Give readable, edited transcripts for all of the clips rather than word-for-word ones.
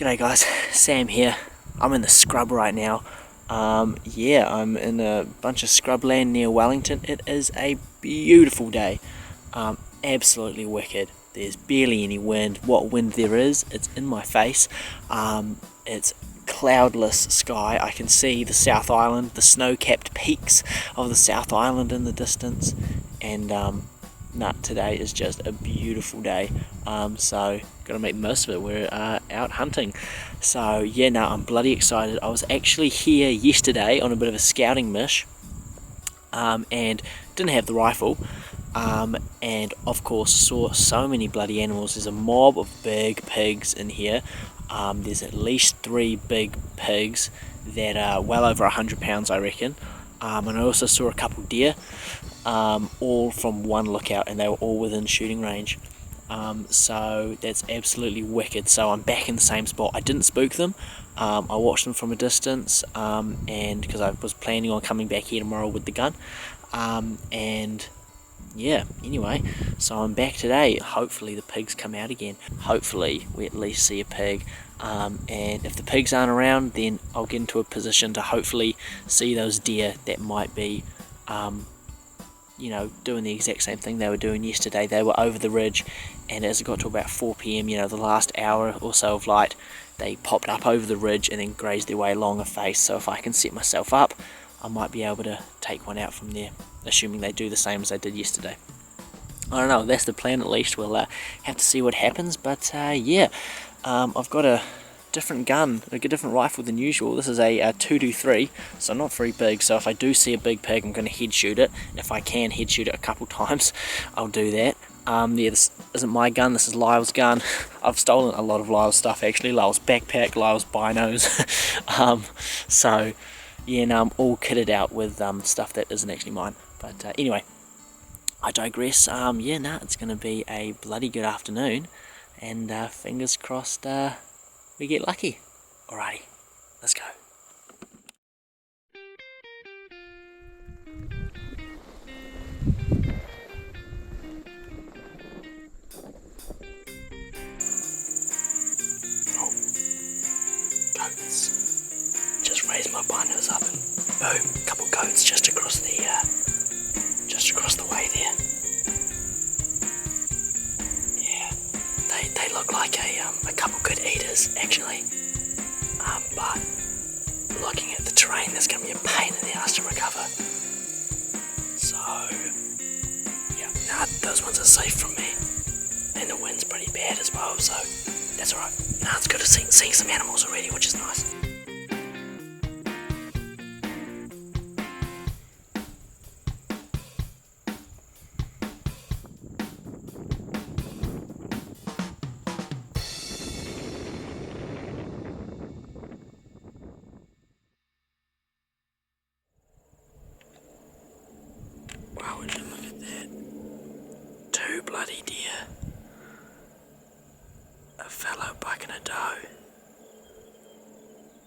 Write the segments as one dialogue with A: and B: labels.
A: G'day guys, Sam here. I'm in the scrub right now. Yeah, I'm in a bunch of scrubland near Wellington. It is a beautiful day. Absolutely wicked. There's barely any wind. What wind there is, it's in my face. It's cloudless sky. I can see the South Island, the snow-capped peaks of the South Island in the distance. And today is just a beautiful day. So gotta make the most of it. We're out hunting. So yeah, I'm bloody excited. I was actually here yesterday on a bit of a scouting mish, and didn't have the rifle, and of course saw so many bloody animals. There's a mob of big pigs in here. There's at least 3 big pigs that are well over 100 pounds, I reckon. And I also saw a couple deer, all from one lookout, and they were all within shooting range. So that's absolutely wicked. So I'm back in the same spot. I didn't spook them. I watched them from a distance, and because I was planning on coming back here tomorrow with the gun, and yeah, anyway, so I'm back today. Hopefully the pigs come out again. Hopefully we at least see a pig, and if the pigs aren't around, then I'll get into a position to hopefully see those deer that might be doing the exact same thing they were doing yesterday. They were over the ridge, and as it got to about 4 p.m, the last hour or so of light, they popped up over the ridge and then grazed their way along a face. So if I can set myself up, I might be able to take one out from there, assuming they do the same as they did yesterday. I don't know, that's the plan at least. We'll have to see what happens, but yeah, I've got a different gun, a different rifle than usual. This is a 223, so not very big. So if I do see a big pig, I'm going to head shoot it. If I can head shoot it a couple times, I'll do that. Yeah, this isn't my gun, this is Lyle's gun. I've stolen a lot of Lyle's stuff actually. Lyle's backpack, Lyle's binos. So yeah, I'm all kitted out with stuff that isn't actually mine. But anyway, I digress. It's going to be a bloody good afternoon, and fingers crossed we get lucky. Alrighty, let's go. Oh, goats. Just raise my binos up and boom, couple goats just across the way there. They look like a couple good eaters actually, but looking at the terrain, there's going to be a pain in the ass to recover. So yeah, those ones are safe from me, and the wind's pretty bad as well, so that's alright. It's good to see some animals already, which is nice. Wow, would you look at that? 2 bloody deer. A fellow buck and a doe.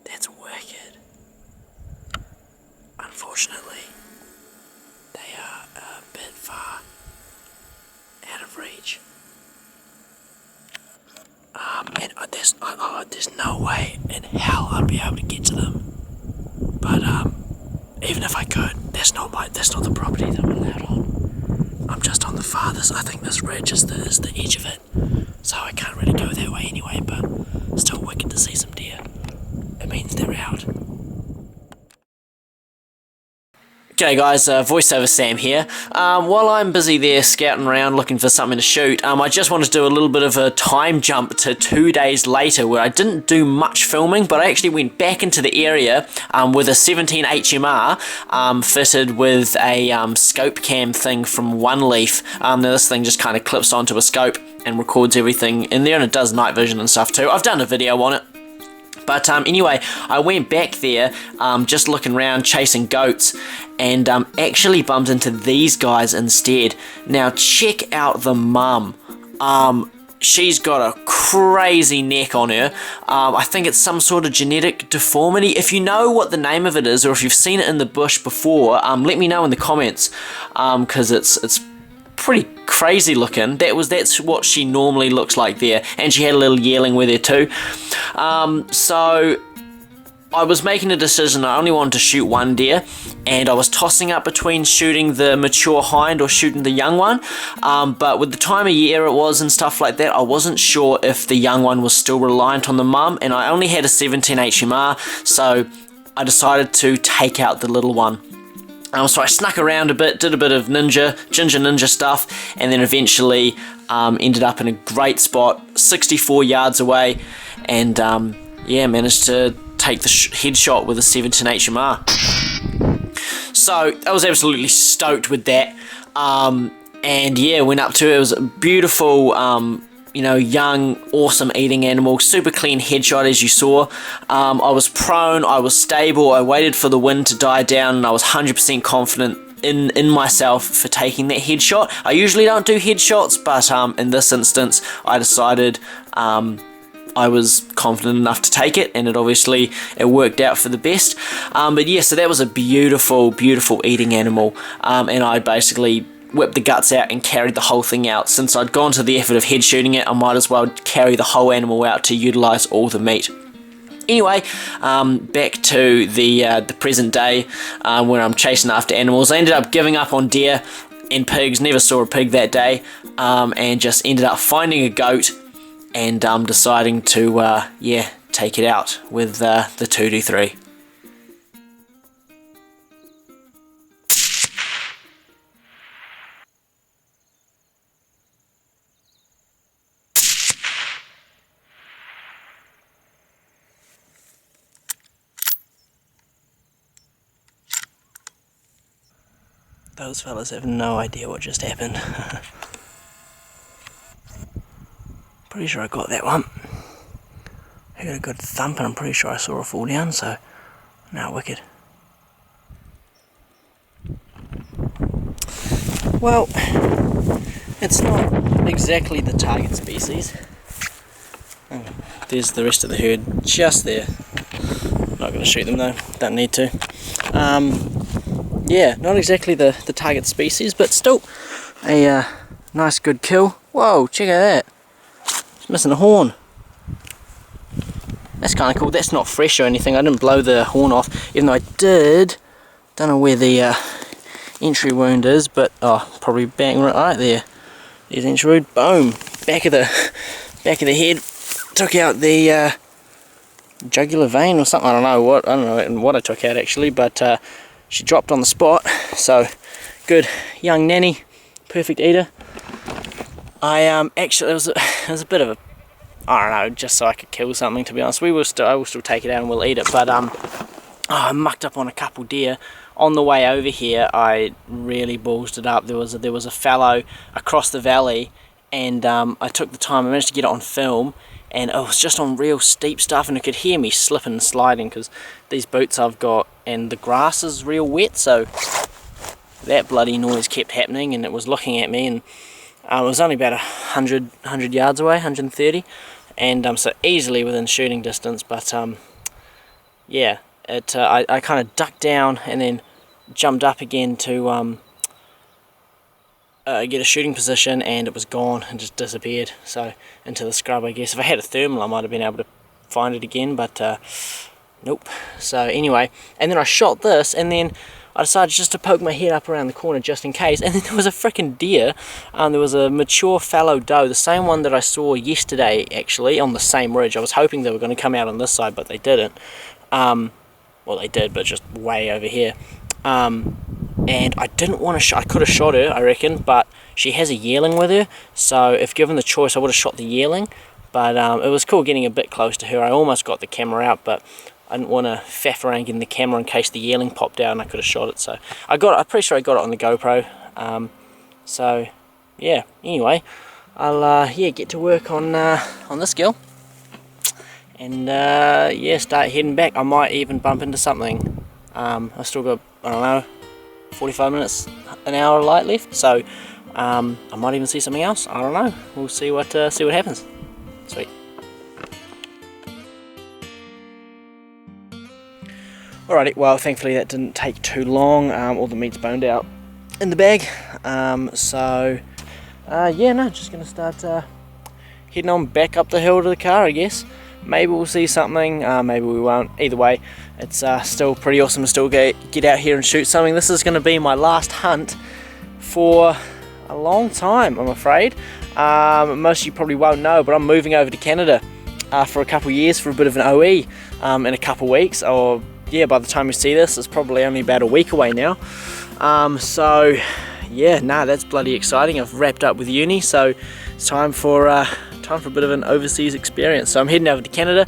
A: That's wicked. Unfortunately, they are a bit far out of reach. And there's no way in hell I'd be able to get to them. But even if I could, that's not the property that I'm allowed on. I'm just on the farthest. I think this ridge is the edge of it, so I can't really go that way anyway. But still wicked to see some deer. It means they're out. G'day guys, voiceover Sam here. While I'm busy there scouting around looking for something to shoot, I just wanted to do a little bit of a time jump to 2 days later where I didn't do much filming, but I actually went back into the area with a 17 HMR fitted with a scope cam thing from One Leaf. Now this thing just kind of clips onto a scope and records everything in there, and it does night vision and stuff too. I've done a video on it. But anyway, I went back there just looking around chasing goats, and actually bumped into these guys instead. Now check out the mum. She's got a crazy neck on her. I think it's some sort of genetic deformity. If you know what the name of it is, or if you've seen it in the bush before, let me know in the comments, because it's pretty crazy looking. That's what she normally looks like there, and she had a little yearling with her too. So I was making a decision. I only wanted to shoot one deer, and I was tossing up between shooting the mature hind or shooting the young one, but with the time of year it was and stuff like that, I wasn't sure if the young one was still reliant on the mum, and I only had a 17 HMR, so I decided to take out the little one. So I snuck around a bit, did a bit of ginger ninja stuff, and then eventually ended up in a great spot, 64 yards away, and managed to take the headshot with a 17 HMR. So I was absolutely stoked with that, and yeah, went up to it. It was a beautiful, young, awesome eating animal, super clean headshot as you saw. I was prone, I was stable, I waited for the wind to die down, and I was 100% confident in myself for taking that headshot. I usually don't do headshots, but in this instance I decided I was confident enough to take it, and it worked out for the best. But yeah, so that was a beautiful eating animal, and I basically whipped the guts out and carried the whole thing out. Since I'd gone to the effort of head shooting it, I might as well carry the whole animal out to utilize all the meat. Anyway, back to the present day, where I'm chasing after animals. I ended up giving up on deer and pigs, never saw a pig that day, and just ended up finding a goat and deciding to take it out with the 223. Those fellas have no idea what just happened. Pretty sure I got that one. I got a good thump, and I'm pretty sure I saw her fall down, so now wicked. Well, it's not exactly the target species. Oh, there's the rest of the herd just there. Not going to shoot them though, don't need to. Yeah, not exactly the target species, but still a nice good kill. Whoa, check out that. It's missing a horn. That's kind of cool. That's not fresh or anything. I didn't blow the horn off, even though I did. Don't know where the entry wound is, but probably bang right there. There's entry wound. Boom. Back of the head. Took out the jugular vein or something. I don't know what I took out actually, but she dropped on the spot. So good, young nanny, perfect eater. I actually it was a bit of a, I don't know, just so I could kill something, to be honest. I will still take it out and we'll eat it, but I mucked up on a couple deer. On the way over here, I really ballsed it up. There was a fallow across the valley, and I took the time. I managed to get it on film, and it was just on real steep stuff, and it could hear me slipping and sliding because these boots I've got, and the grass is real wet, so that bloody noise kept happening, and it was looking at me, and it was only about 100 yards away, 130, and so easily within shooting distance. But yeah, I kind of ducked down and then jumped up again to get a shooting position, and it was gone and just disappeared. So into the scrub, I guess. If I had a thermal, I might have been able to find it again, but nope. So anyway, and then I shot this, and then I decided just to poke my head up around the corner just in case, and then there was a freaking deer. There was a mature fallow doe, the same one that I saw yesterday actually, on the same ridge. I was hoping they were going to come out on this side, but they didn't. Well, they did, but just way over here. And I didn't want to I could have shot her, I reckon, but she has a yearling with her, so if given the choice I would have shot the yearling. But it was cool getting a bit close to her. I almost got the camera out, but I didn't want to faff around getting the camera in case the yearling popped out and I could have shot it. So I'm pretty sure I got it on the GoPro. So yeah, anyway, I'll get to work on this girl, and yeah, start heading back. I might even bump into something. I've still got, I don't know, 45 minutes, an hour light left, so I might even see something else. I don't know. We'll see what happens. Sweet. Alrighty, well, thankfully that didn't take too long. All the meat's boned out in the bag, so yeah, no, just gonna start heading on back up the hill to the car, I guess. Maybe we'll see something, maybe we won't. Either way, it's still pretty awesome to still get out here and shoot something. This is going to be my last hunt for a long time, I'm afraid. Most of you probably won't know, but I'm moving over to Canada for a couple of years for a bit of an OE in a couple of weeks. Or yeah, by the time you see this, it's probably only about a week away now. So yeah, that's bloody exciting. I've wrapped up with uni, so it's time for a bit of an overseas experience. So I'm heading over to Canada.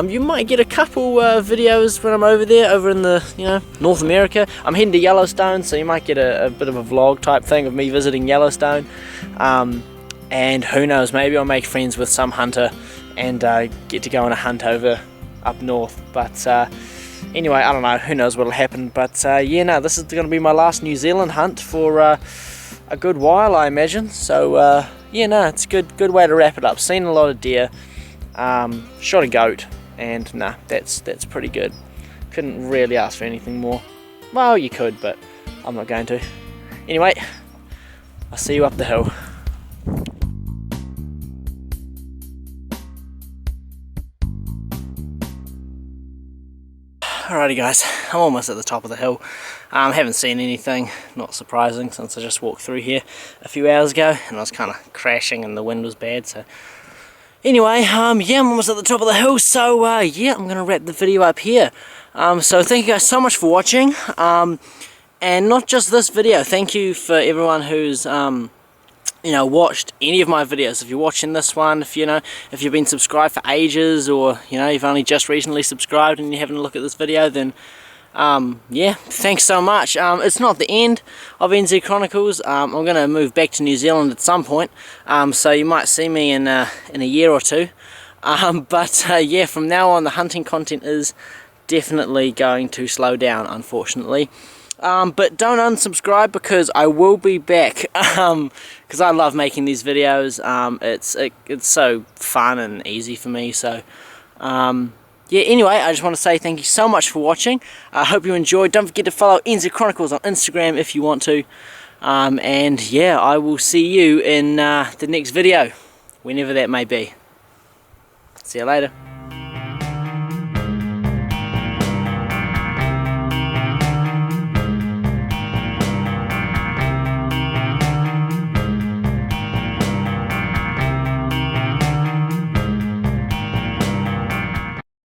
A: You might get a couple videos when I'm over there, over in the North America. I'm heading to Yellowstone, so you might get a bit of a vlog type thing of me visiting Yellowstone. And who knows, maybe I'll make friends with some hunter and get to go on a hunt over up north. But anyway, I don't know, who knows what'll happen. But yeah, this is going to be my last New Zealand hunt for a good while, I imagine. So yeah, it's a good way to wrap it up. Seen a lot of deer, shot a goat, and that's pretty good. Couldn't really ask for anything more. Well, you could, but I'm not going to. Anyway, I'll see you up the hill. Alrighty guys, I'm almost at the top of the hill. Haven't seen anything, not surprising, since I just walked through here a few hours ago and I was kind of crashing and the wind was bad. So anyway, yeah, I'm almost at the top of the hill, so yeah, I'm gonna wrap the video up here. So thank you guys so much for watching, and not just this video. Thank you for everyone who's watched any of my videos. If you're watching this one, if you've been subscribed for ages, or you've only just recently subscribed and you're having a look at this video, then yeah, thanks so much. It's not the end of NZ Chronicles. I'm gonna move back to New Zealand at some point, so you might see me in a year or two. But yeah, from now on the hunting content is definitely going to slow down, unfortunately. But don't unsubscribe, because I will be back, because I love making these videos. It's so fun and easy for me. So yeah, anyway, I just want to say thank you so much for watching. I hope you enjoyed. Don't forget to follow NZ Chronicles on Instagram if you want to. And yeah, I will see you in the next video, whenever that may be. See you later.